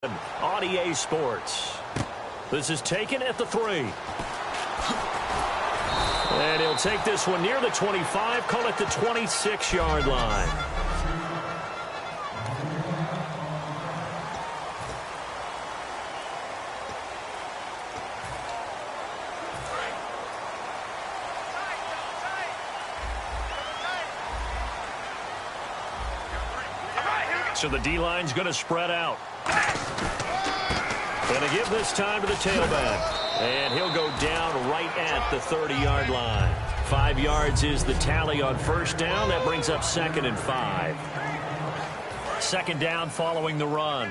on EA Sports. This is taken at the 3. And he'll take this one near the 25, call it the 26-yard line. So the D-line's going to spread out. Going to give this time to the tailback. And he'll go down right at the 30-yard line. 5 yards is the tally on first down. That brings up 2nd and 5. Second down following the run.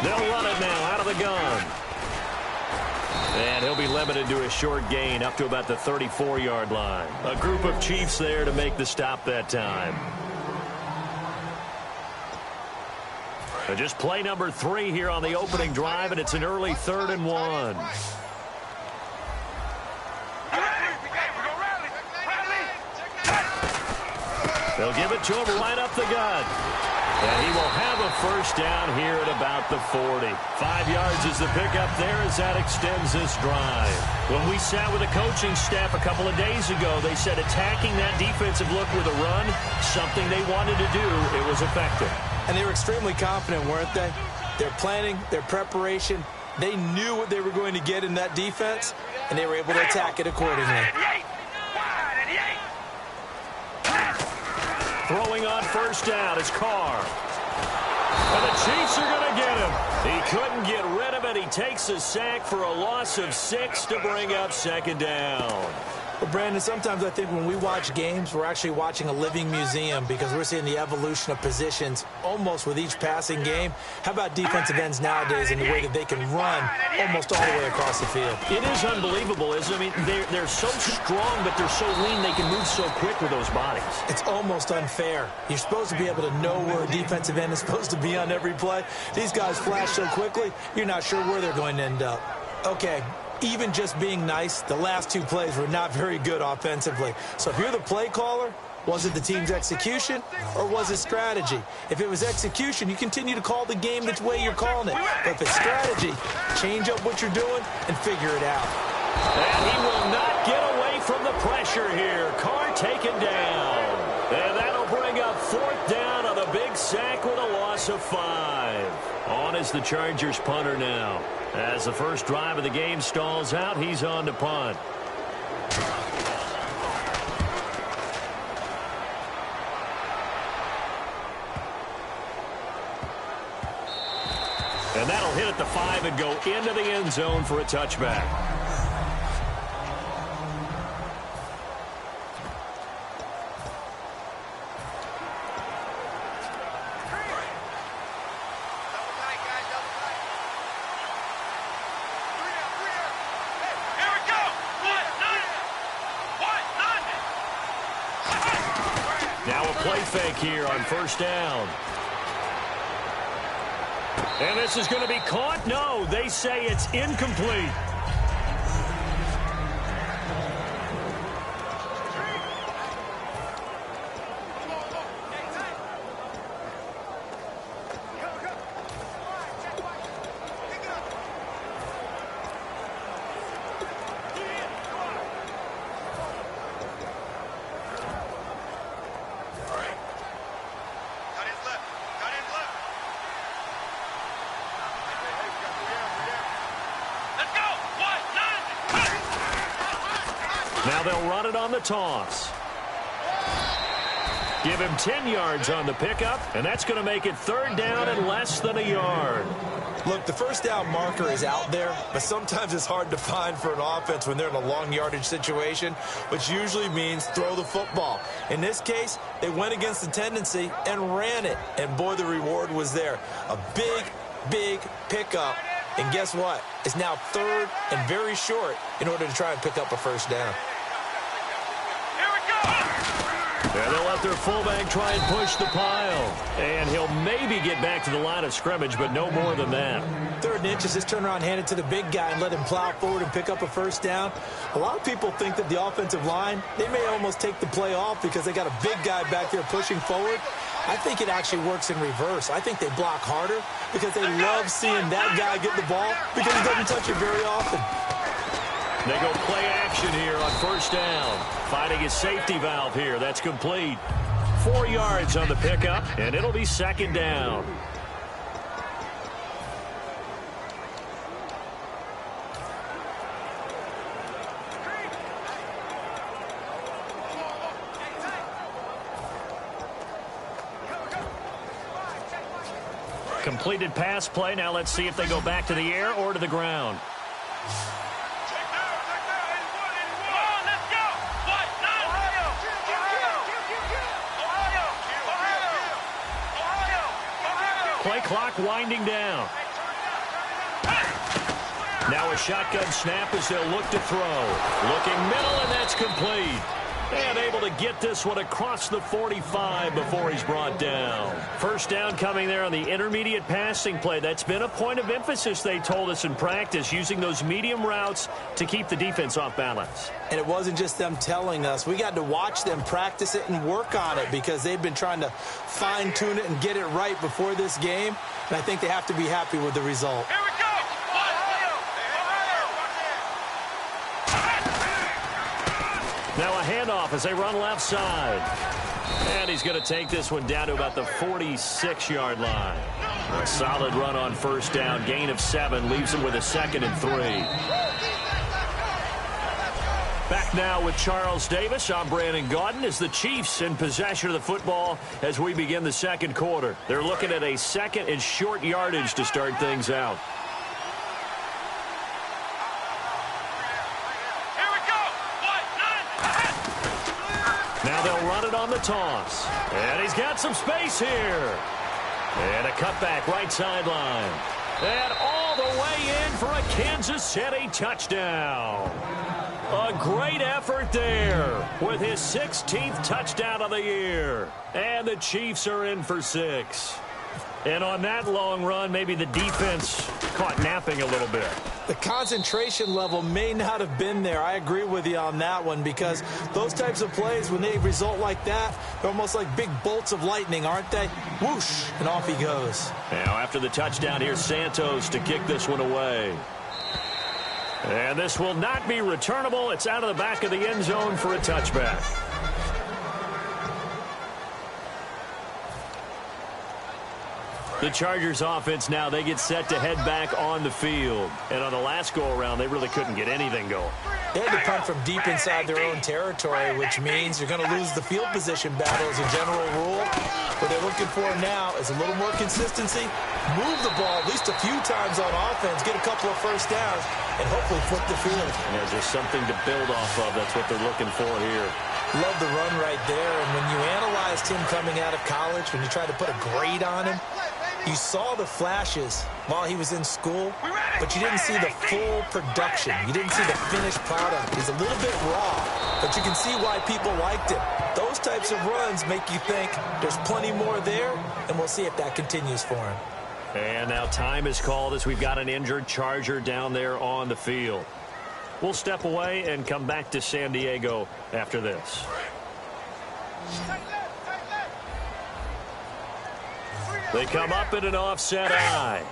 They'll run it now out of the gun. And he'll be limited to a short gain up to about the 34-yard line. A group of Chiefs there to make the stop that time. So just play number 3 here on the opening drive, and it's an early 3rd and 1. They'll give it to him right up the gut. And he will have a first down here at about the 40. 5 yards is the pickup there as that extends this drive. When we sat with the coaching staff a couple of days ago, they said attacking that defensive look with a run, something they wanted to do, it was effective. And they were extremely confident, weren't they? Their planning, their preparation, they knew what they were going to get in that defense, and they were able to attack it accordingly. Throwing on first down is Carr. And the Chiefs are going to get him. He couldn't get rid of it. He takes a sack for a loss of 6 to bring up 2nd down. Well, Brandon, sometimes I think when we watch games, we're actually watching a living museum because we're seeing the evolution of positions almost with each passing game. How about defensive ends nowadays and the way that they can run almost all the way across the field? It is unbelievable, isn't it? I mean, they're so strong, but they're so lean, they can move so quick with those bodies. It's almost unfair. You're supposed to be able to know where a defensive end is supposed to be on every play. These guys flash so quickly, you're not sure where they're going to end up. Okay. Even just being nice, the last 2 plays were not very good offensively. So if you're the play caller, was it the team's execution or was it strategy? If it was execution, you continue to call the game the way you're calling it. But if it's strategy, change up what you're doing and figure it out. And he will not get away from the pressure here. Carr taken down. And that'll bring up 4th down on a big sack with a loss of 5. On is the Chargers punter now. As the first drive of the game stalls out, he's on to punt. And that'll hit at the 5 and go into the end zone for a touchback. Now a play fake here on first down. And this is going to be caught. No, they say it's incomplete. Now they'll run it on the toss. Give him 10 yards on the pickup, and that's going to make it 3rd down and less than a yard. Look, the first down marker is out there, but sometimes it's hard to find for an offense when they're in a long yardage situation, which usually means throw the football. In this case, they went against the tendency and ran it, and boy, the reward was there. A big, big pickup, and guess what? It's now 3rd and very short in order to try and pick up a first down. And they'll let their fullback try and push the pile. And he'll maybe get back to the line of scrimmage, but no more than that. 3rd and inches, just turn around, hand it to the big guy, and let him plow forward and pick up a first down. A lot of people think that the offensive line, they may almost take the play off because they got a big guy back there pushing forward. I think it actually works in reverse. I think they block harder because they love seeing that guy get the ball because he doesn't touch it very often. They go play action here on first down. Finding his safety valve here. That's complete. 4 yards on the pickup, and it'll be 2nd down. Completed pass play. Now let's see if they go back to the air or to the ground. Play clock winding down. Now a shotgun snap as they'll look to throw. Looking middle, and that's complete. And able to get this one across the 45 before he's brought down. First down coming there on the intermediate passing play. That's been a point of emphasis, they told us in practice, using those medium routes to keep the defense off balance. And it wasn't just them telling us. We got to watch them practice it and work on it because they've been trying to fine-tune it and get it right before this game. And I think they have to be happy with the result. Here we go! Now a handoff as they run left side. And he's going to take this one down to about the 46-yard line. A solid run on first down. Gain of 7 leaves him with a 2nd and 3. Back now with Charles Davis. I'm Brandon Gaudin as the Chiefs in possession of the football as we begin the 2nd quarter. They're looking at a 2nd and short yardage to start things out. Now they'll run it on the toss. And he's got some space here. And a cutback right sideline. And all the way in for a Kansas City touchdown. A great effort there with his 16th touchdown of the year. And the Chiefs are in for 6. And on that long run, maybe the defense caught napping a little bit. The concentration level may not have been there. I agree with you on that one because those types of plays, when they result like that, they're almost like big bolts of lightning, aren't they? Whoosh, and off he goes. Now after the touchdown, here's Santos to kick this one away. And this will not be returnable. It's out of the back of the end zone for a touchback. The Chargers offense now, they get set to head back on the field. And on the last go-around, they really couldn't get anything going. They had to punt from deep inside their own territory, which means you're going to lose the field position battle as a general rule. What they're looking for now is a little more consistency, move the ball at least a few times on offense, get a couple of first downs, and hopefully flip the field. Yeah, just something to build off of. That's what they're looking for here. Love the run right there. And when you analyzed him coming out of college, when you tried to put a grade on him, you saw the flashes while he was in school, but you didn't see the full production. You didn't see the finished product. He's a little bit raw, but you can see why people liked him. Those types of runs make you think there's plenty more there, and we'll see if that continues for him. And now time is called as we've got an injured Charger down there on the field. We'll step away and come back to San Diego after this. They come up in an offset eye.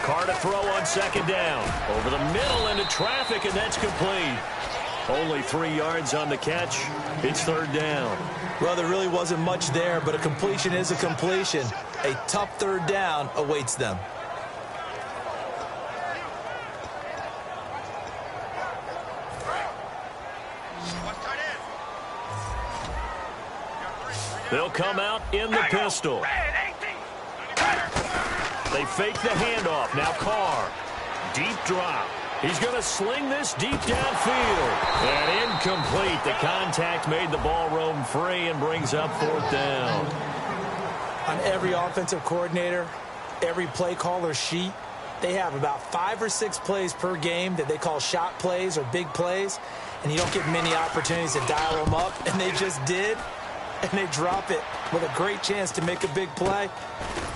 Carr to throw on second down. Over the middle into traffic, and that's complete. Only 3 yards on the catch. It's third down. Well, there really wasn't much there, but a completion is a completion. A tough third down awaits them. They'll come out in the pistol. They fake the handoff. Now Carr. Deep drop. He's going to sling this deep downfield. And incomplete. The contact made the ball roam free and brings up fourth down. On every offensive coordinator, every play caller sheet, They have about 5 or 6 plays per game that they call shot plays or big plays, and you don't get many opportunities to dial them up, and they just did, and they drop it with a great chance to make a big play.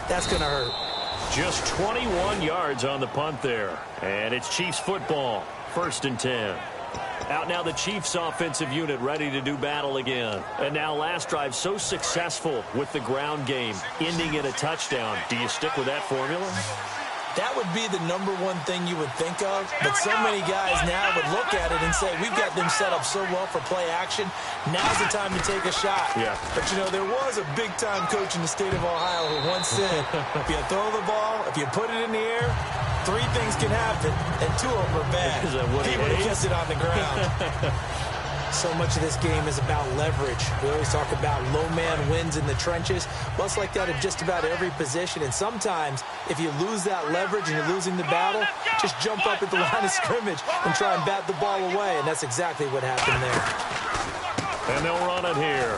That's going to hurt. Just 21 yards on the punt there, and it's Chiefs football, 1st and 10. Out now the Chiefs offensive unit ready to do battle again. And now last drive so successful with the ground game, ending in a touchdown. Do you stick with that formula? That would be the number one thing you would think of, but so many guys now would look at it and say, we've got them set up so well for play action, now's the time to take a shot. Yeah. But, you know, there was a big-time coach in the state of Ohio who once said, if you throw the ball, if you put it in the air, 3 things can happen, and 2 of them are bad. He would have kept it on the ground. So much of this game is about leverage. We always talk about low man wins in the trenches. Well, it's like that in just about every position. And sometimes, if you lose that leverage and you're losing the battle, just jump up at the line of scrimmage and try and bat the ball away. And that's exactly what happened there. And they'll run it here.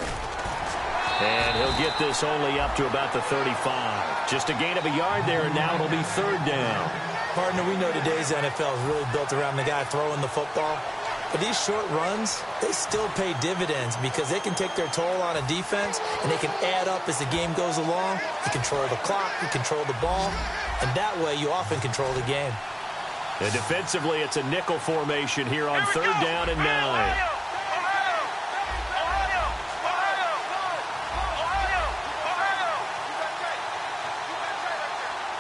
And he'll get this only up to about the 35. Just a gain of a yard there, and now it'll be 3rd down. Partner, we know today's NFL is really built around the guy throwing the football. But these short runs, they still pay dividends because they can take their toll on a defense, and they can add up as the game goes along. You control the clock, you control the ball, and that way you often control the game. And defensively, it's a nickel formation here on 3rd down and 9.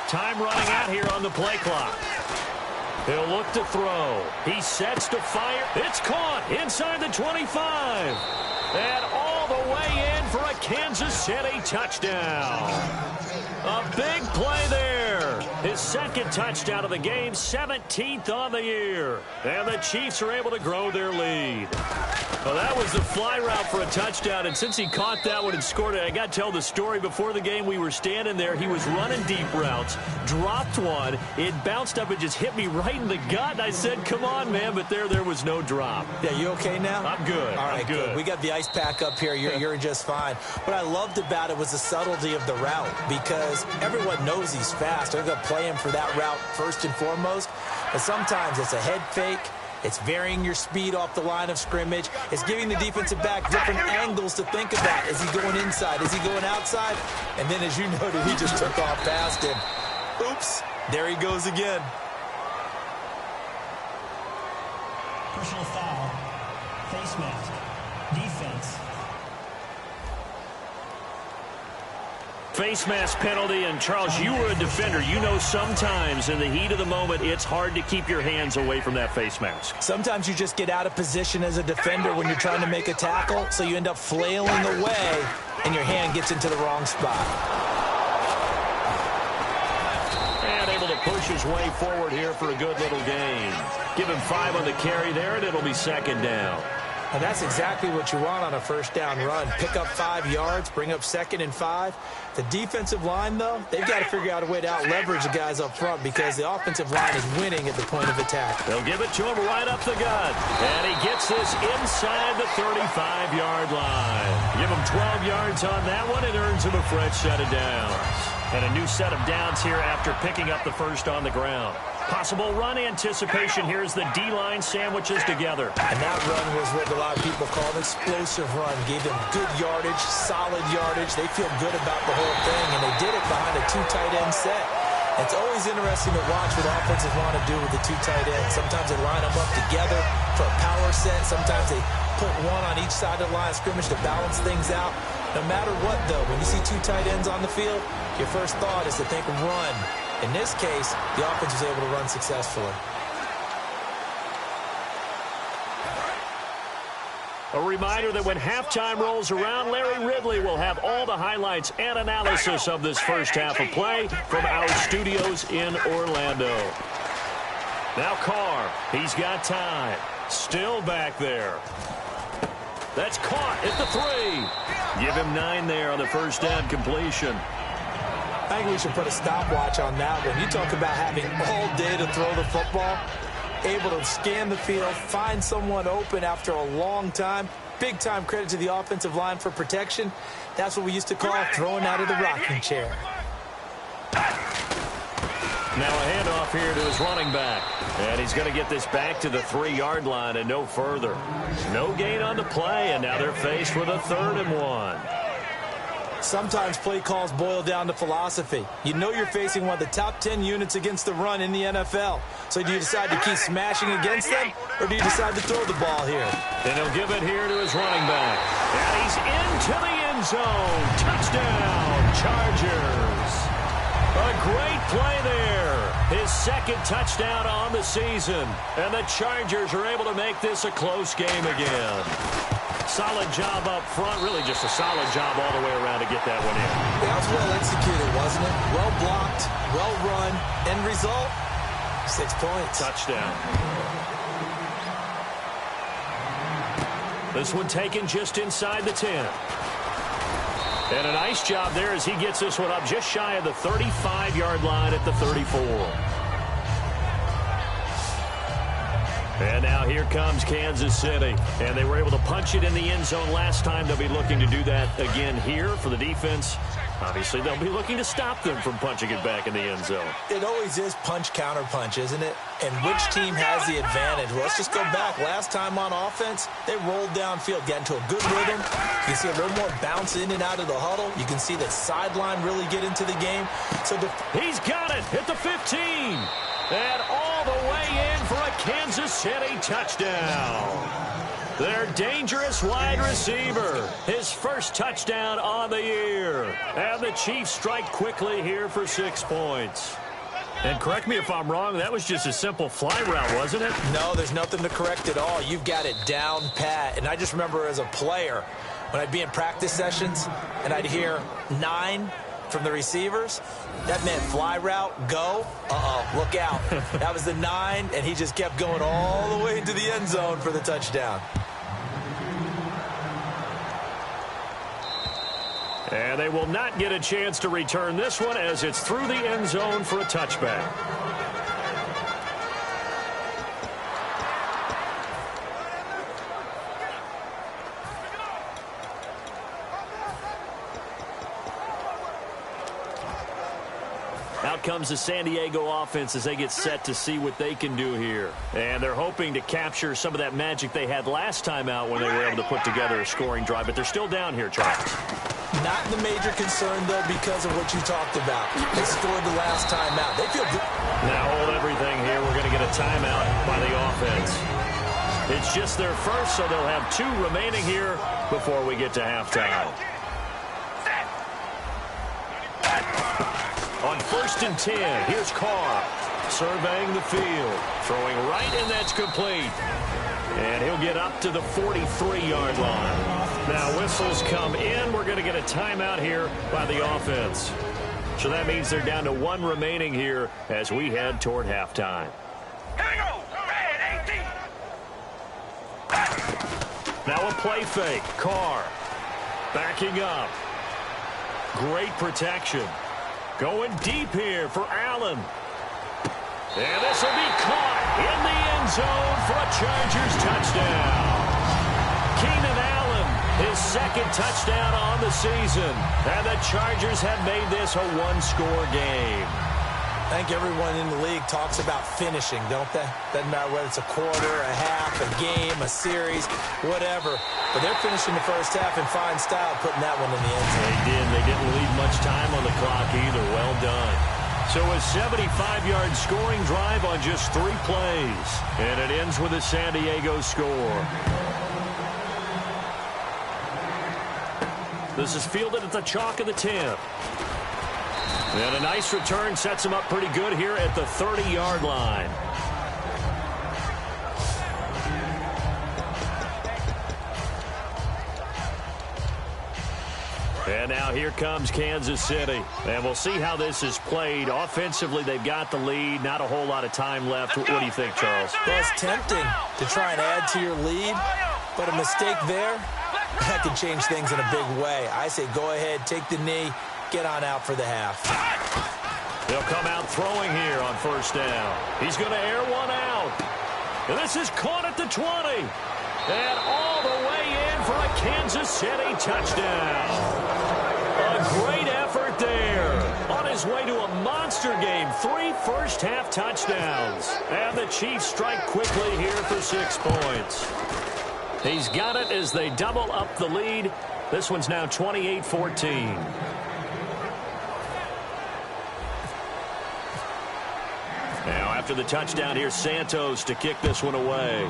Time running out here on the play clock. He'll look to throw. He sets to fire. It's caught inside the 25. And all the way in for a Kansas City touchdown. A big play there. His 2nd touchdown of the game, 17th on the year. And the Chiefs are able to grow their lead. Well, that was the fly route for a touchdown, and since he caught that one and scored it, I got to tell the story. Before the game, we were standing there. He was running deep routes, dropped one. It bounced up and just hit me right in the gut, and I said, come on, man, but there was no drop. Yeah, you okay now? I'm good. All right, I'm good. We got the ice pack up here. You're just fine. What I loved about it was the subtlety of the route because everyone knows he's fast. They're going to play him for that route first and foremost, but sometimes it's a head fake. It's varying your speed off the line of scrimmage. It's giving the defensive back different angles to think about. Is he going inside? Is he going outside? And then, as you noted, he just took off past him. Oops. There he goes again. Personal foul. Face mask. Defense. Face mask penalty, and Charles, you were a defender. You know sometimes in the heat of the moment, it's hard to keep your hands away from that face mask. Sometimes you just get out of position as a defender when you're trying to make a tackle, so you end up flailing away, and your hand gets into the wrong spot. And able to push his way forward here for a good little gain. Give him 5 on the carry there, and it'll be 2nd down. And that's exactly what you want on a 1st down run. Pick up 5 yards, bring up 2nd and 5. The defensive line, though, they've got to figure out a way to out-leverage the guys up front because the offensive line is winning at the point of attack. They'll give it to him right up the gut. And he gets this inside the 35-yard line. Give him 12 yards on that one. It earns him a fresh set of downs. And a new set of downs here after picking up the 1st on the ground. Possible run anticipation here as the D-line sandwiches together. And that run was what a lot of people call an explosive run. Gave them good yardage, solid yardage. They feel good about the whole thing, and they did it behind a 2 tight end set. It's always interesting to watch what offenses want to do with the 2 tight ends. Sometimes they line them up together for a power set. Sometimes they put one on each side of the line of scrimmage to balance things out. No matter what, though, when you see 2 tight ends on the field, your first thought is to think run. In this case, the offense was able to run successfully. A reminder that when halftime rolls around, Larry Ridley will have all the highlights and analysis of this first half of play from our studios in Orlando. Now Carr, he's got time. Still back there. That's caught at the 3. Give him 9 there on the 1st down completion. I think we should put a stopwatch on that one. You talk about having all day to throw the football, able to scan the field, find someone open after a long time. Big-time credit to the offensive line for protection. That's what we used to call throwing out of the rocking chair. Now a handoff here to his running back. And he's going to get this back to the 3-yard line and no further. No gain on the play, and now they're faced with a 3rd and 1. Sometimes play calls boil down to philosophy. You know you're facing one of the top 10 units against the run in the NFL. So do you decide to keep smashing against them, or do you decide to throw the ball here? And he'll give it here to his running back. And he's into the end zone. Touchdown, Chargers. A great play there. His 2nd touchdown on the season. And the Chargers are able to make this a close game again. Solid job up front. Really just a solid job all the way around to get that one in. That was well executed, wasn't it? Well blocked, well run. End result, 6 points. Touchdown. This one taken just inside the 10. And a nice job there as he gets this one up just shy of the 35-yard line at the 34. And now here comes Kansas City. And they were able to punch it in the end zone last time. They'll be looking to do that again here for the defense. Obviously, they'll be looking to stop them from punching it back in the end zone. It always is punch-counter-punch, isn't it? And which team has the advantage? Well, let's just go back. Last time on offense, they rolled downfield, got into a good rhythm. You can see a little more bounce in and out of the huddle. You can see the sideline really get into the game. So he's got it at the 15. And all the way in for a Kansas City touchdown. Their dangerous wide receiver. His first touchdown on the year. And the Chiefs strike quickly here for 6 points. And correct me if I'm wrong, that was just a simple fly route, wasn't it? No, there's nothing to correct at all. You've got it down pat. And I just remember as a player, when I'd be in practice sessions and I'd hear 9 from the receivers, that meant fly route, go, look out. That was the 9, and he just kept going all the way into the end zone for the touchdown. And they will not get a chance to return this one as it's through the end zone for a touchback. Out comes the San Diego offense as they get set to see what they can do here. And they're hoping to capture some of that magic they had last time out when they were able to put together a scoring drive. But they're still down here, Charles. Not the major concern, though, because of what you talked about. They scored the last time out. They feel good. Now hold everything here. We're going to get a timeout by the offense. It's just their first, so they'll have 2 remaining here before we get to halftime. On 1st and 10, here's Carr surveying the field, throwing right, and that's complete. And he'll get up to the 43-yard line. Now whistles come in. We're going to get a timeout here by the offense. So that means they're down to 1 remaining here as we head toward halftime. Now a play fake. Carr backing up. Great protection. Going deep here for Allen. And this will be caught in the end zone for a Chargers touchdown. Keenan Allen, his 2nd touchdown on the season. And the Chargers have made this a 1-score game. I think everyone in the league talks about finishing, don't they? Doesn't matter whether it's a quarter, a half, a game, a series, whatever. But they're finishing the first half in fine style, putting that one in the end zone. They did. They didn't leave much time on the clock either. Well done. So a 75-yard scoring drive on just 3 plays. And it ends with a San Diego score. This is fielded at the chalk of the 10. And a nice return sets him up pretty good here at the 30-yard line. And now here comes Kansas City. And we'll see how this is played. Offensively, they've got the lead. Not a whole lot of time left. What do you think, Charles? Well, it's tempting to try and add to your lead, but a mistake there, that can change things in a big way. I say go ahead, take the knee, get on out for the half. They'll come out throwing here on 1st down. He's going to air one out. And this is caught at the 20. And all the way in for a Kansas City touchdown. A great effort there on his his way to a monster game. 3 first-half touchdowns. And the Chiefs strike quickly here for 6 points. He's got it as they double up the lead. This one's now 28-14. Now after the touchdown, here's Santos to kick this one away.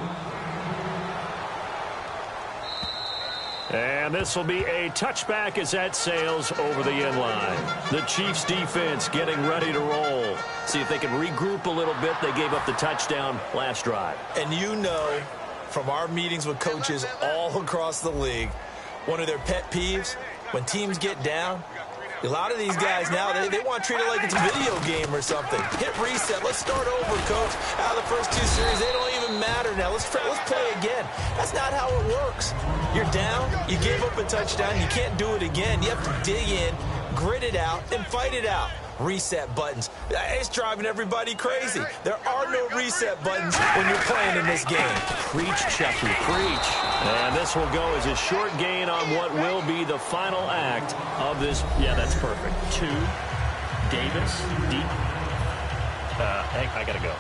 And this will be a touchback as that sails over the end line. The Chiefs defense getting ready to roll. See if they can regroup a little bit. They gave up the touchdown last drive. And you know, from our meetings with coaches all across the league, one of their pet peeves, when teams get down, a lot of these guys now, they want to treat it like it's a video game or something. Hit reset. Let's start over, coach. Out of the first 2 series, they don't even matter now. Let's play again. That's not how it works. You're down. You gave up a touchdown. You can't do it again. You have to dig in, grit it out, and fight it out. Reset buttons. It's driving everybody crazy. There are no reset buttons when you're playing in this game. Preach, Chucky, preach. And this will go as a short gain on what will be the final act of this. Yeah, that's perfect. 2, Davis, deep. I got to go.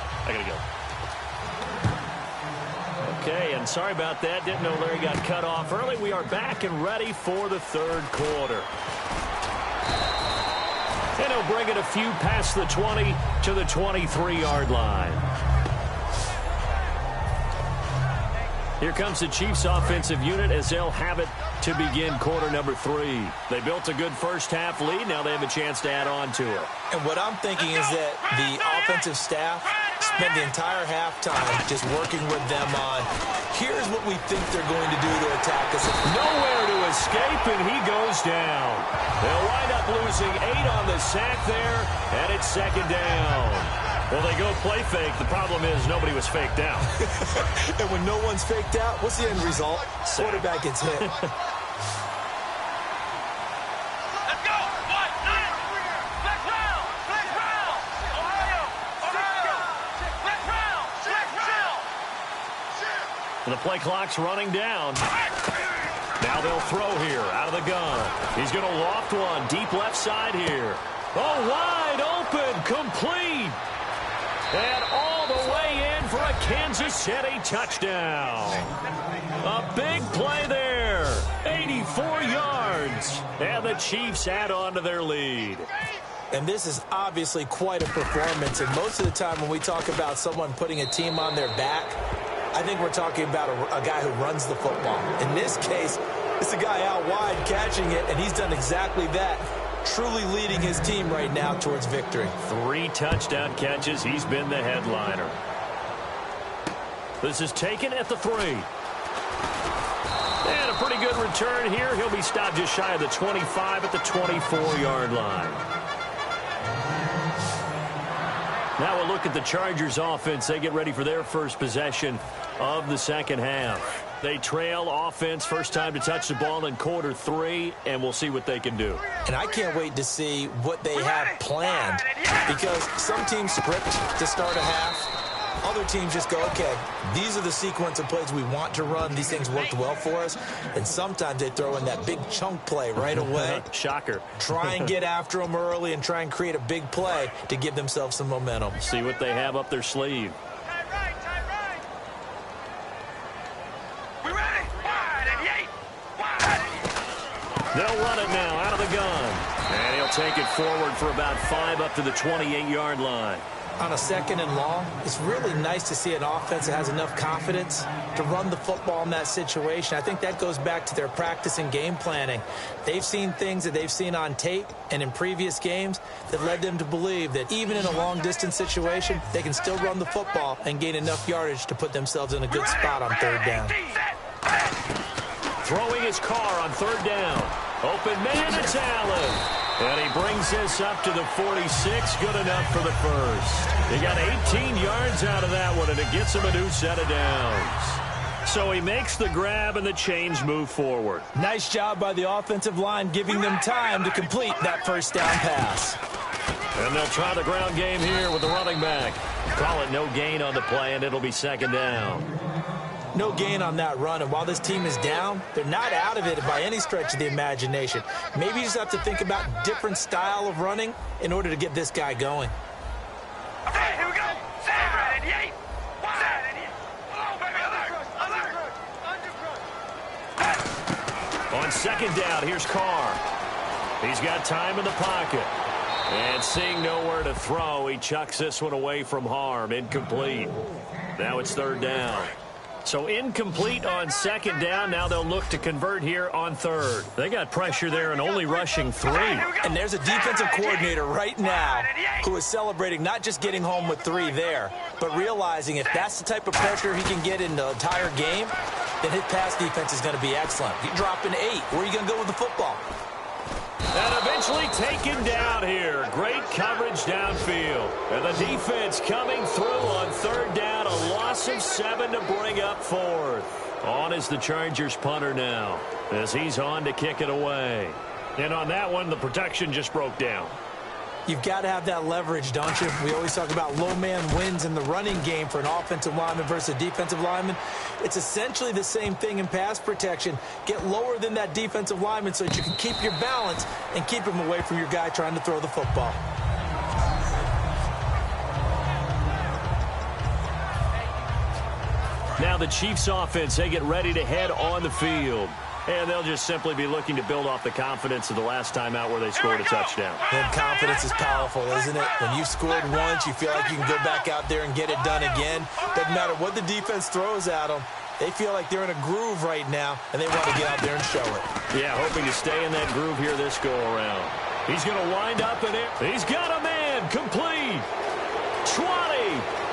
Okay, and sorry about that. Didn't know Larry got cut off early. We are back and ready for the 3rd quarter. And he'll bring it a few past the 20 to the 23-yard line. Here comes the Chiefs offensive unit as they'll have it to begin quarter number 3. They built a good first-half lead. Now they have a chance to add on to it. And what I'm thinking is that the offensive staff spent the entire halftime just working with them on, here's what we think they're going to do to attack us. Nowhere to escape, and he goes down. They'll wind up losing 8 on the sack there, and it's 2nd down. Well, they go play fake. The problem is nobody was faked out. And when no one's faked out, what's the end result? Quarterback gets hit. Let's go. What? Flex round. Ohio. Flex round. The play clock's running down. Now they'll throw here out of the gun. He's going to loft one deep left side here. Oh, wide open, complete. And all the way in for a Kansas City touchdown. A big play there. 84 yards. And the Chiefs add on to their lead. And this is obviously quite a performance. And most of the time when we talk about someone putting a team on their back, I think we're talking about a guy who runs the football. In this case, it's a guy out wide catching it, and he's done exactly that. Truly leading his team right now towards victory. 3 touchdown catches. He's been the headliner. This is taken at the 3. And a pretty good return here. He'll be stopped just shy of the 25 at the 24-yard line. Now we'll look at the Chargers offense. They get ready for their first possession of the 2nd half. They trail offense, first time to touch the ball in quarter 3, and we'll see what they can do. And I can't wait to see what they have planned, because some teams script to start a half. Other teams just go, okay, these are the sequence of plays we want to run. These things worked well for us. And sometimes they throw in that big chunk play right away. Shocker. Try and get after them early and try and create a big play to give themselves some momentum. See what they have up their sleeve. We ready? Wide and yay. Wide. They'll run it now out of the gun. And he'll take it forward for about 5 up to the 28-yard line. On a 2nd and long, it's really nice to see an offense that has enough confidence to run the football in that situation. I think that goes back to their practice and game planning. They've seen things that they've seen on tape and in previous games that led them to believe that even in a long-distance situation, they can still run the football and gain enough yardage to put themselves in a good spot on 3rd down. Throwing his car on 3rd down. Open man, it's Allen. And he brings this up to the 46. Good enough for the first. He got 18 yards out of that one, and it gets him a new set of downs. So he makes the grab, and the chains move forward. Nice job by the offensive line, giving them time to complete that first down pass. And they'll try the ground game here with the running back. Call it no gain on the play, and it'll be 2nd down. No gain on that run, and while this team is down, they're not out of it by any stretch of the imagination. Maybe you just have to think about different style of running in order to get this guy going. Okay, here we go. Set and yay. Set and yay. Oh, baby, alert. On second down, here's Carr. He's got time in the pocket. And seeing nowhere to throw, he chucks this one away from harm. Incomplete. Now it's third down. So incomplete on second down. Now they'll look to convert here on third. They got pressure there and only rushing 3. And there's a defensive coordinator right now who is celebrating not just getting home with 3 there, but realizing if that's the type of pressure he can get in the entire game, then his pass defense is going to be excellent. You drop an 8. Where are you going to go with the football? And eventually taken down here. Great coverage downfield. And the defense coming through on third down. A loss of 7 to bring up fourth. On is the Chargers punter now, as he's on to kick it away. And on that one, the protection just broke down. You've got to have that leverage, don't you? We always talk about low man wins in the running game for an offensive lineman versus a defensive lineman. It's essentially the same thing in pass protection. Get lower than that defensive lineman so that you can keep your balance and keep him away from your guy trying to throw the football. Now the Chiefs offense, they get ready to head on the field. And they'll just simply be looking to build off the confidence of the last time out where they scored a touchdown. And confidence is powerful, isn't it? When you've scored once, you feel like you can go back out there and get it done again. Doesn't matter what the defense throws at them. They feel like they're in a groove right now, and they want to get out there and show it. Yeah, hoping to stay in that groove here this go-around. He's going to wind up in it. He's got a man complete. 20,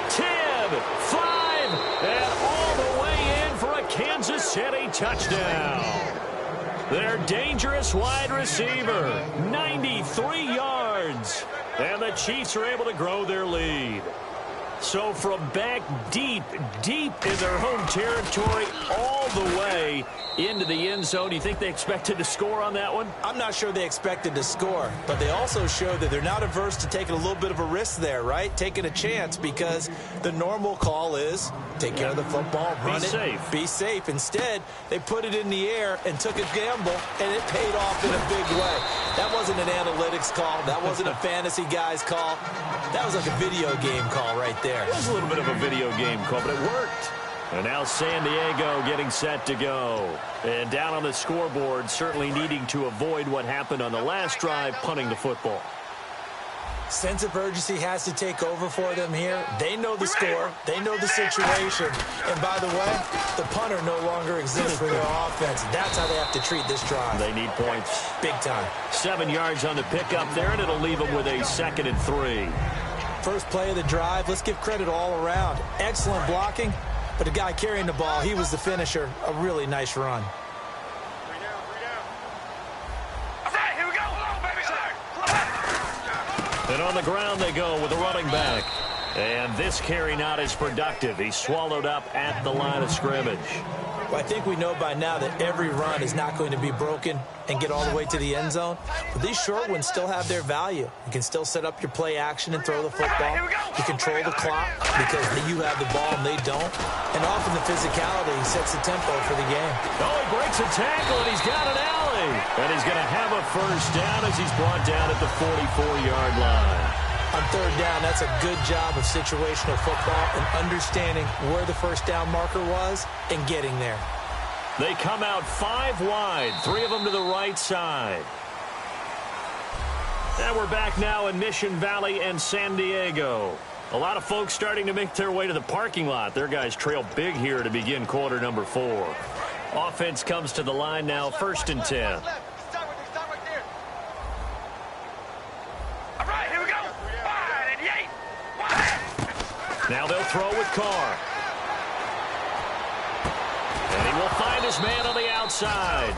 10, 5, and all the way in for a Kansas City touchdown. Their dangerous wide receiver, 93 yards. And the Chiefs are able to grow their lead. So from back deep in their home territory, all the way into the end zone. Do you think they expected to score on that one? I'm not sure they expected to score, but they also showed that they're not averse to taking a little bit of a risk there, right? Taking a chance, because the normal call is take care of the football, run it, be safe. Instead, they put it in the air and took a gamble, and it paid off in a big way. That wasn't an analytics call. That wasn't a fantasy guy's call. That was like a video game call right there. It was a little bit of a video game call, but it worked. And now San Diego getting set to go. And down on the scoreboard, certainly needing to avoid what happened on the last drive, punting the football. Sense of urgency has to take over for them here. They know the score. They know the situation. And by the way, the punter no longer exists for their offense. That's how they have to treat this drive. They need points. Big time. 7 yards on the pickup there, and it'll leave them with a 2nd and 3. First play of the drive. Let's give credit all around. Excellent blocking. But the guy carrying the ball, he was the finisher. A really nice run. And on the ground they go with a running back. And this carry not as productive. He's swallowed up at the line of scrimmage. Well, I think we know by now that every run is not going to be broken and get all the way to the end zone. But these short ones still have their value. You can still set up your play action and throw the football. You control the clock because you have the ball and they don't. And often the physicality sets the tempo for the game. Oh, he breaks a tackle and he's got an alley. And he's going to have a first down as he's brought down at the 44-yard line. On third down, that's a good job of situational football and understanding where the first down marker was and getting there. They come out 5 wide, 3 of them to the right side. And we're back now in Mission Valley and San Diego. A lot of folks starting to make their way to the parking lot. Their guys trail big here to begin quarter number 4. Offense comes to the line now, 1st and 10. Now they'll throw with Carr. And he will find his man on the outside.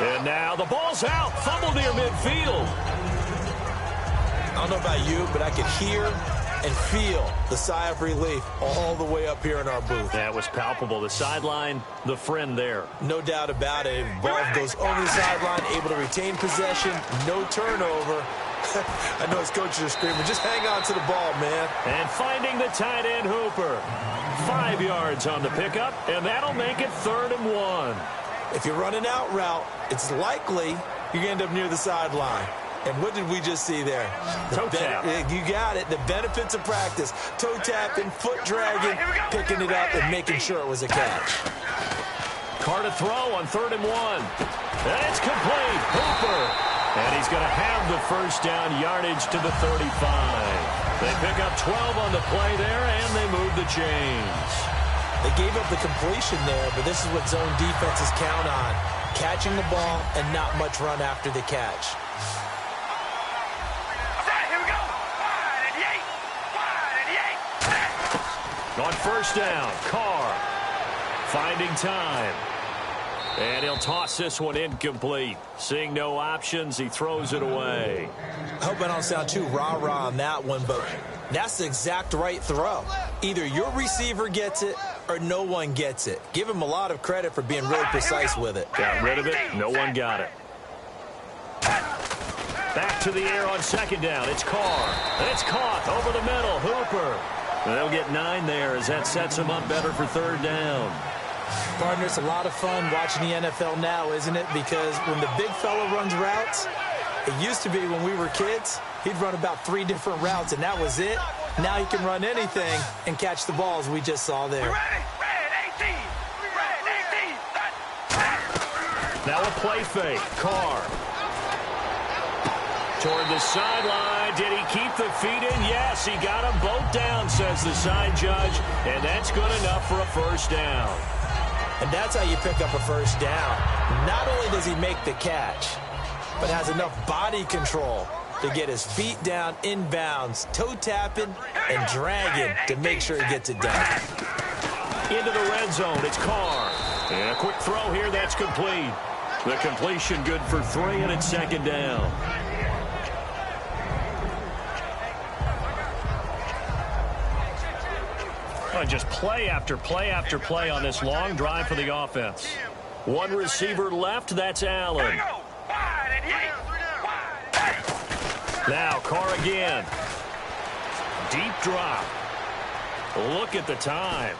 And now the ball's out. Fumble near midfield. I don't know about you, but I could hear and feel the sigh of relief all the way up here in our booth. That was palpable. The sideline, the friend there. No doubt about it. Ball goes over the sideline, able to retain possession, no turnover. I know his coaches are screaming, just hang on to the ball, man. And finding the tight end, Hooper. 5 yards on the pickup, and that'll make it 3rd and 1. If you run an out route, it's likely you're going to end up near the sideline. And what did we just see there? Toe tap. You got it. The benefits of practice. Toe tapping, foot dragging, picking it up, and making sure it was a catch. Carr to throw on 3rd and 1. And it's complete. Hooper. And he's going to have the first down yardage to the 35. They pick up 12 on the play there, and they move the chains. They gave up the completion there, but this is what zone defenses count on. Catching the ball and not much run after the catch. Here we go. Wide and yay. On 1st down, Carr finding time. And he'll toss this one incomplete. Seeing no options, he throws it away. I hope I don't sound too rah-rah on that one, but that's the exact right throw. Either your receiver gets it or no one gets it. Give him a lot of credit for being really precise with it. Got rid of it. No one got it. Back to the air on 2nd down. It's Carr. And it's caught over the middle. Hooper. They'll get 9 there as that sets him up better for 3rd down. Partner, it's a lot of fun watching the NFL now, isn't it? Because when the big fella runs routes, it used to be when we were kids, he'd run about 3 different routes, and that was it. Now he can run anything and catch the balls we just saw there. Now a play fake. Carr. Toward the sideline. Did he keep the feet in? Yes, he got them both down, says the side judge. And that's good enough for a first down. And that's how you pick up a first down. Not only does he make the catch, but has enough body control to get his feet down inbounds, toe tapping and dragging to make sure he gets it done. Into the red zone, it's Carr. And a quick throw here, that's complete. The completion good for 3, and it's 2nd down. Just play after play after play on this long drive for the offense. One receiver left, that's Allen. Now Carr again. Deep drop. Look at the time.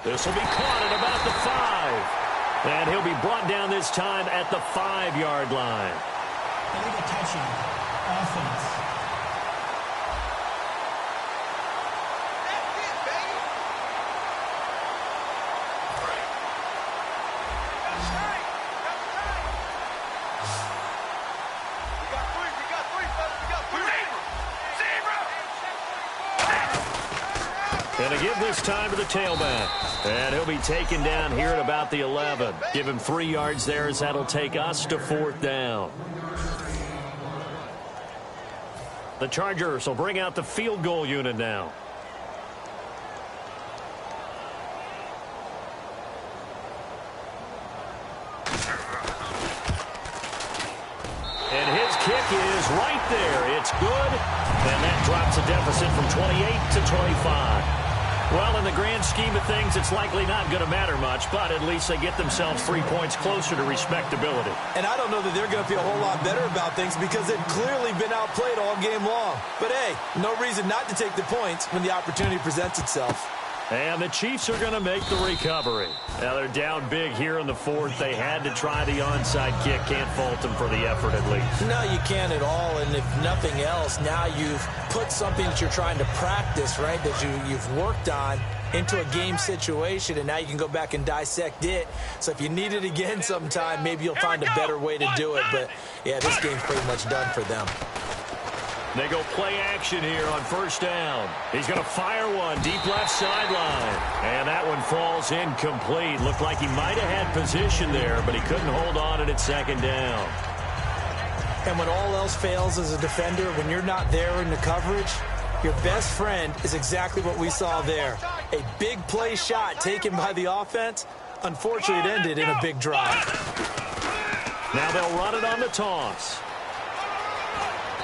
This will be caught at about the 5. And he'll be brought down this time at the 5-yard line. Illegal touching. Offense. And to give this time to the tailback. And he'll be taken down here at about the 11. Give him 3 yards there as that'll take us to 4th down. The Chargers will bring out the field goal unit now. And his kick is right there. It's good. And that drops a deficit from 28 to 25. Well, in the grand scheme of things, it's likely not going to matter much, but at least they get themselves 3 points closer to respectability. And I don't know that they're going to feel a whole lot better about things because they've clearly been outplayed all game long. But, hey, no reason not to take the points when the opportunity presents itself. And the Chiefs are going to make the recovery. Now they're down big here in the 4th. They had to try the onside kick. Can't fault them for the effort at least. No, you can't at all. And if nothing else, now you've put something that you're trying to practice, right, that you've worked on into a game situation, and now you can go back and dissect it. So if you need it again sometime, maybe you'll find a better way to do it. But, yeah, this game's pretty much done for them. They go play action here on 1st down. He's going to fire one deep left sideline. And that one falls incomplete. Looked like he might have had position there, but he couldn't hold on at 2nd down. And when all else fails as a defender, when you're not there in the coverage, your best friend is exactly what we saw there. A big play shot taken by the offense. Unfortunately, it ended in a big drive. Now they'll run it on the toss.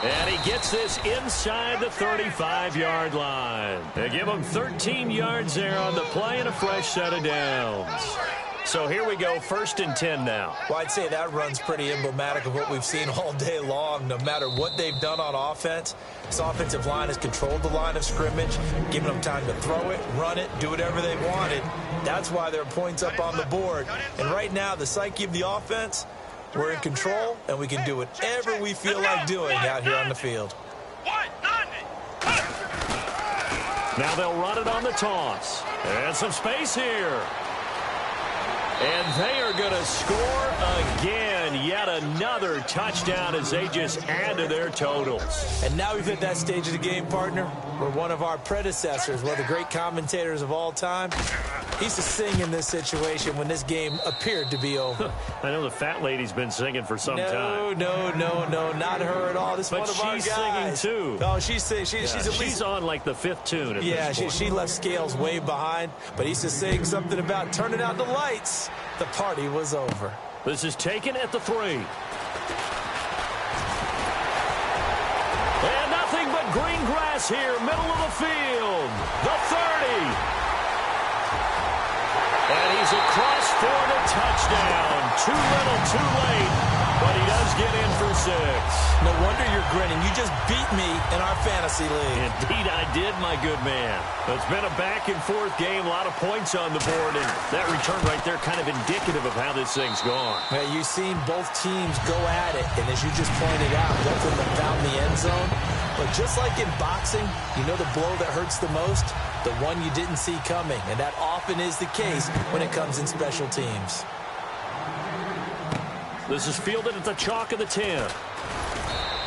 And he gets this inside the 35-yard line. They give him 13 yards there on the play and a fresh set of downs. So here we go, 1st and 10 now. Well, I'd say that run's pretty emblematic of what we've seen all day long. No matter what they've done on offense, this offensive line has controlled the line of scrimmage, giving them time to throw it, run it, do whatever they wanted. That's why there are points up on the board. And right now, the psyche of the offense, we're in control, and we can do whatever we feel like doing out here on the field. Now they'll run it on the toss. And some space here. And they are going to score again. Yet another touchdown as they just add to their totals. And now we've hit that stage of the game, partner, where one of our predecessors, one of the great commentators of all time, he used to sing in this situation when this game appeared to be over. I know the fat lady's been singing for some time. No, not her at all. This is one of our guys. But she's singing, too. Oh, she's at least... She's on, like, the 5th tune at this point. She left Scales way behind, but he used to sing something about turning out the lights. The party was over. This is taken at the 3. And nothing but green grass here, middle of the field. The 30. And he's across for the touchdown. Too little, too late. But he does get in for 6. No wonder you're grinning. You just beat me in our fantasy league. Indeed, I did, my good man. It's been a back-and-forth game, a lot of points on the board, and that return right there kind of indicative of how this thing's gone. Yeah, you've seen both teams go at it, and as you just pointed out, both of them found the end zone. But just like in boxing, you know the blow that hurts the most? The one you didn't see coming, and that often is the case when it comes in special teams. This is fielded at the chalk of the 10.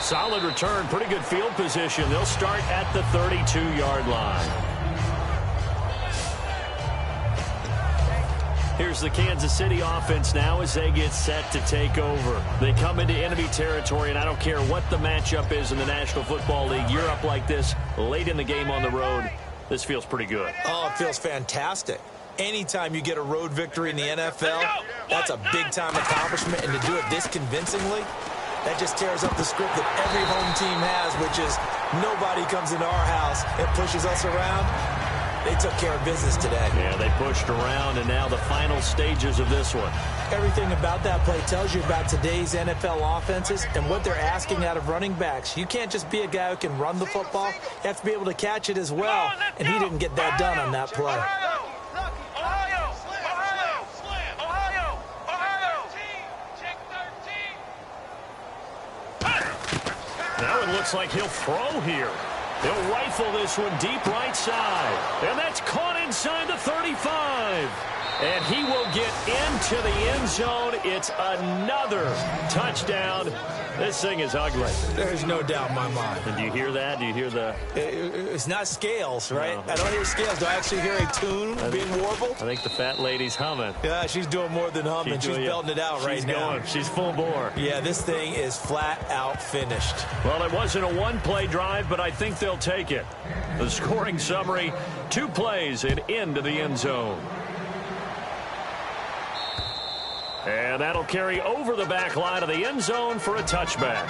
Solid return, pretty good field position. They'll start at the 32-yard line. Here's the Kansas City offense now as they get set to take over. They come into enemy territory, and I don't care what the matchup is in the National Football League. You're up like this late in the game on the road. This feels pretty good. Oh, it feels fantastic. Anytime you get a road victory in the NFL, that's a big-time accomplishment, and to do it this convincingly, that just tears up the script that every home team has, which is nobody comes into our house and pushes us around. They took care of business today. Yeah, they pushed around, and now the final stages of this one. Everything about that play tells you about today's NFL offenses and what they're asking out of running backs. You can't just be a guy who can run the football. You have to be able to catch it as well, and he didn't get that done on that play. Now it looks like he'll throw here. He'll rifle this one deep right side. And that's caught inside the 35. And he will get into the end zone. It's another touchdown. This thing is ugly. There's no doubt in my mind. And do you hear that? Do you hear the... It's not scales, right? No. I don't hear scales. Do I actually hear a tune being warbled? I think the fat lady's humming. Yeah, she's doing more than humming. She's belting it out right now. Going. She's full bore. Yeah, this thing is flat out finished. Well, it wasn't a one-play drive, but I think they'll take it. The scoring summary, 2 plays and into the end zone. And that'll carry over the back line of the end zone for a touchback.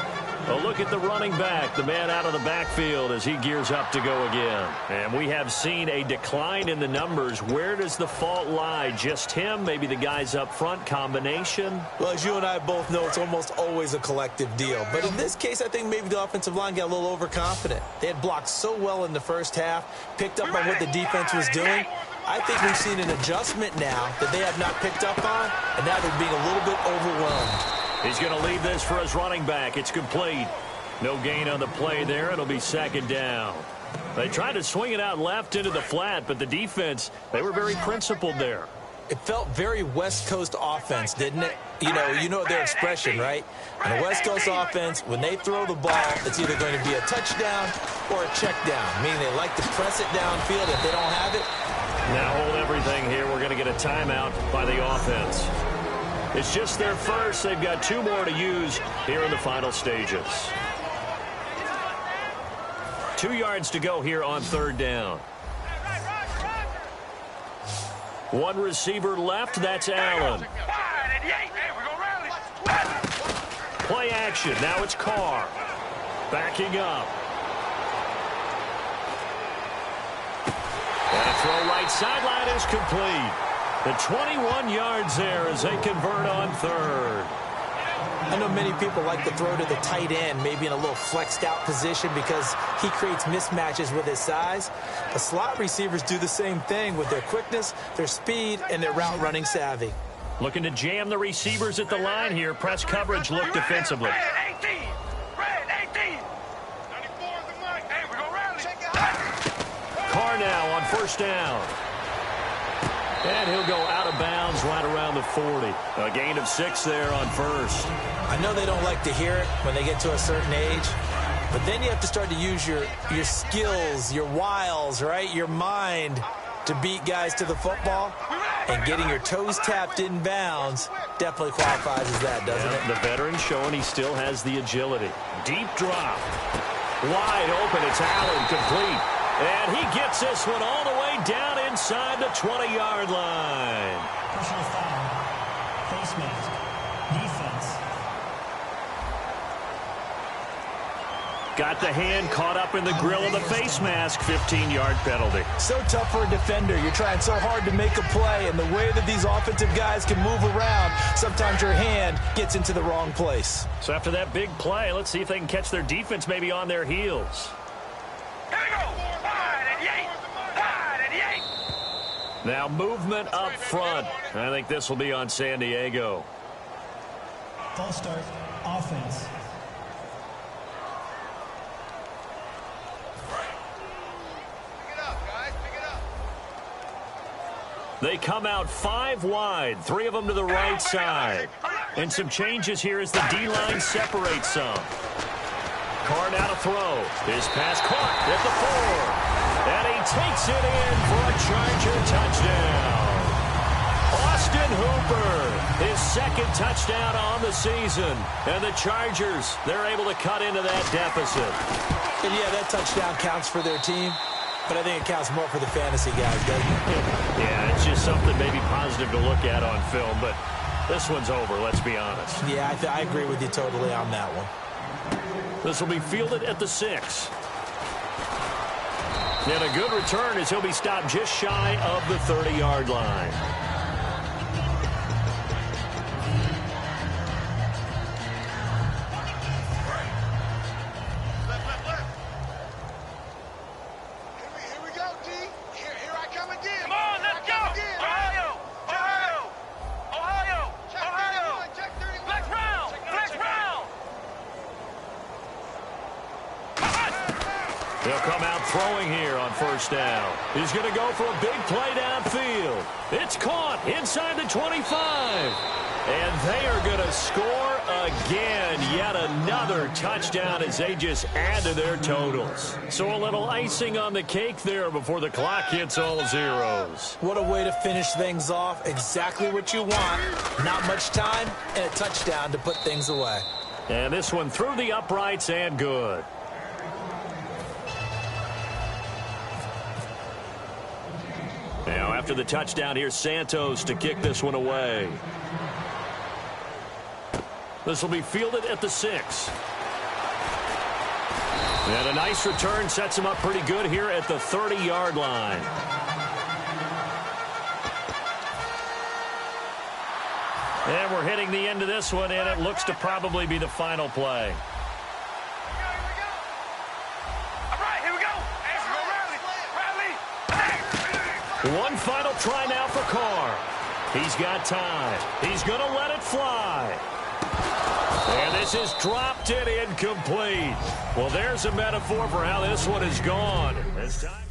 A look at the running back, the man out of the backfield as he gears up to go again. And we have seen a decline in the numbers. Where does the fault lie? Just him? Maybe the guys up front? Combination? Well, as you and I both know, it's almost always a collective deal. But in this case, I think maybe the offensive line got a little overconfident. They had blocked so well in the first half, picked up on what the defense was doing. I think we've seen an adjustment now that they have not picked up on, and now they're being a little bit overwhelmed. He's going to lead this for his running back. It's complete. No gain on the play there. It'll be 2nd down. They tried to swing it out left into the flat, but the defense, they were very principled there. It felt very West Coast offense, didn't it? You know their expression, right? On the West Coast offense, when they throw the ball, it's either going to be a touchdown or a check down, meaning they like to press it downfield. If they don't have it, now hold everything here. We're going to get a timeout by the offense. It's just their first. They've got 2 more to use here in the final stages. 2 yards to go here on 3rd down. 1 receiver left. That's Allen. Play action. Now it's Carr. Backing up. And a throw right sideline is complete. The 21 yards there as they convert on third. I know many people like to throw to the tight end, maybe in a little flexed out position because he creates mismatches with his size. The slot receivers do the same thing with their quickness, their speed, and their route running savvy. Looking to jam the receivers at the line here. Press coverage look defensively. Red 18. Red 18. 94 is the mic. Hey, we're going to rally. Check it out. Carr now on first down. And he'll go out of bounds right around the 40. A gain of 6 there on first. I know they don't like to hear it when they get to a certain age, but then you have to start to use your skills, your wiles, right? Your mind to beat guys to the football. And getting your toes tapped in bounds definitely qualifies as that, doesn't it? The veteran showing he still has the agility. Deep drop. Wide open. It's Allen complete. And he gets this one all the way down inside the 20-yard line. Personal foul. Face mask. Defense. Got the hand caught up in the grill of the face mask. 15-yard penalty. So tough for a defender. You're trying so hard to make a play, and the way that these offensive guys can move around, sometimes your hand gets into the wrong place. So after that big play, let's see if they can catch their defense maybe on their heels. Here we go. Wide and yay. Wide and yay. Now movement up front. I think this will be on San Diego. False start. Offense. They come out 5 wide, 3 of them to the right side. And some changes here as the D-line separates some. Carr now to throw. His pass caught at the 4. And he takes it in for a Charger touchdown. Austin Hooper, his second touchdown on the season. And the Chargers, they're able to cut into that deficit. And yeah, that touchdown counts for their team, but I think it counts more for the fantasy guys, doesn't it? Yeah, it's just something maybe positive to look at on film, but this one's over, let's be honest. Yeah, I agree with you totally on that one. This will be fielded at the 6. And a good return as he'll be stopped just shy of the 30-yard line. He'll come out throwing here on first down. He's going to go for a big play downfield. It's caught inside the 25. And they are going to score again. Yet another touchdown as they just add to their totals. So a little icing on the cake there before the clock hits all zeros. What a way to finish things off. Exactly what you want. Not much time and a touchdown to put things away. And this one through the uprights and good. Now, after the touchdown, here's Santos to kick this one away. This will be fielded at the 6. And a nice return sets him up pretty good here at the 30-yard line. And we're hitting the end of this one, and it looks to probably be the final play. One final try now for Carr. He's got time. He's going to let it fly. And this is dropped and incomplete. Well, there's a metaphor for how this one is gone. This time